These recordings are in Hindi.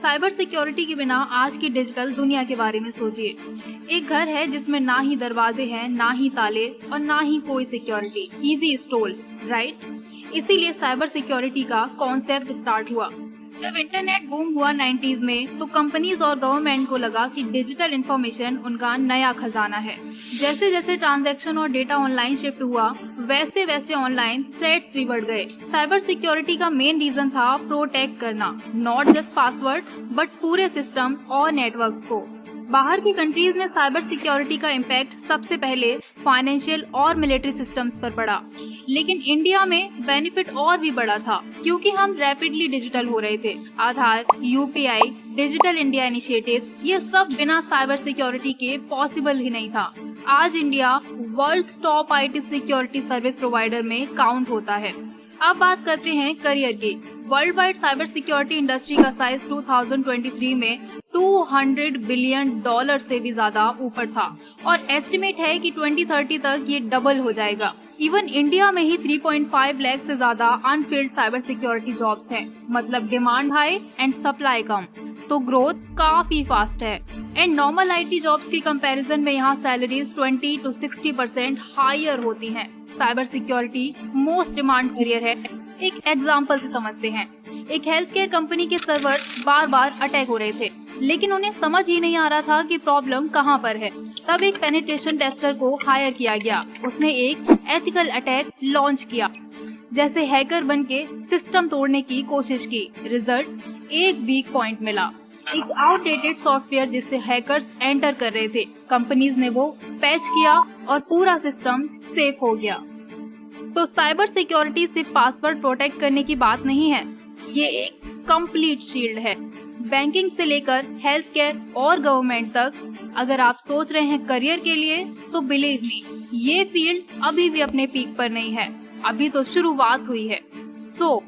साइबर सिक्योरिटी के बिना आज की डिजिटल दुनिया के बारे में सोचिए। एक घर है जिसमें ना ही दरवाजे हैं, ना ही ताले और ना ही कोई सिक्योरिटी। Easy stole, right? इसीलिए साइबर सिक्योरिटी का कॉन्सेप्ट स्टार्ट हुआ। जब इंटरनेट बूम हुआ 90s में, तो कंपनीज और गवर्नमेंट को लगा कि डिजिटल इंफॉर्मेशन उनका नया खजाना है। जैसे जैसे ट्रांजैक्शन और डेटा ऑनलाइन शिफ्ट हुआ, वैसे वैसे ऑनलाइन थ्रेट्स भी बढ़ गए। साइबर सिक्योरिटी का मेन रीजन था प्रोटेक्ट करना, नॉट जस्ट पासवर्ड बट पूरे सिस्टम और नेटवर्क्स को। बाहर की कंट्रीज में साइबर सिक्योरिटी का इम्पैक्ट सबसे पहले फाइनेंशियल और मिलिट्री सिस्टम्स पर पड़ा, लेकिन इंडिया में बेनिफिट और भी बड़ा था क्योंकि हम रैपिडली डिजिटल हो रहे थे। आधार, यूपीआई, डिजिटल इंडिया इनिशिएटिव्स, ये सब बिना साइबर सिक्योरिटी के पॉसिबल ही नहीं था। आज India world top IT security service provider में काउंट होता है। अब बात करते हैं करियर की। World wide cyber security industry का साइज 2023 में $200 बिलियन से भी ज्यादा ऊपर था और एस्टिमेट है कि 2030 तक ये डबल हो जाएगा। इवन इंडिया में ही 3.5 लाख से ज्यादा अनफिल्ड साइबर सिक्योरिटी जॉब्स हैं। मतलब डिमांड हाई एंड सप्लाई कम, तो ग्रोथ काफी फास्ट है। एंड नॉर्मल आईटी जॉब्स की कंपैरिजन में यहाँ सैलरीज 20 to 60% हायर होती हैं। Cyber security most demand career है। एक एग्जांपल से समझते हैं। एक हेल्थ केयर कंपनी के सर्वर बार बार अटैक हो रहे थे, लेकिन उन्हें समझ ही नहीं आ रहा था कि प्रॉब्लम कहाँ पर है। तब एक पेनिट्रेशन टेस्टर को हायर किया गया। उसने एक एथिकल अटैक लॉन्च किया, जैसे हैकर बन के सिस्टम तोड़ने की कोशिश की। रिजल्ट, एक वीक पॉइंट मिला, एक आउटडेटेड सॉफ्टवेयर जिससे हैकर्स एंटर कर रहे थे। कंपनीज ने वो पैच किया और पूरा सिस्टम सेफ हो गया। तो साइबर सिक्योरिटी सिर्फ पासवर्ड प्रोटेक्ट करने की बात नहीं है, ये एक कंप्लीट शील्ड है। बैंकिंग से लेकर हेल्थ केयर और गवर्नमेंट तक। अगर आप सोच रहे हैं करियर के लिए, तो बिलीव मी, ये फील्ड अभी भी अपने पीक पर नहीं है, अभी तो शुरुआत हुई है। So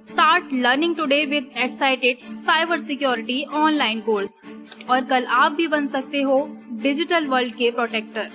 start learning today with excited cyber security online course, और कल आप भी बन सकते हो डिजिटल वर्ल्ड के प्रोटेक्टर।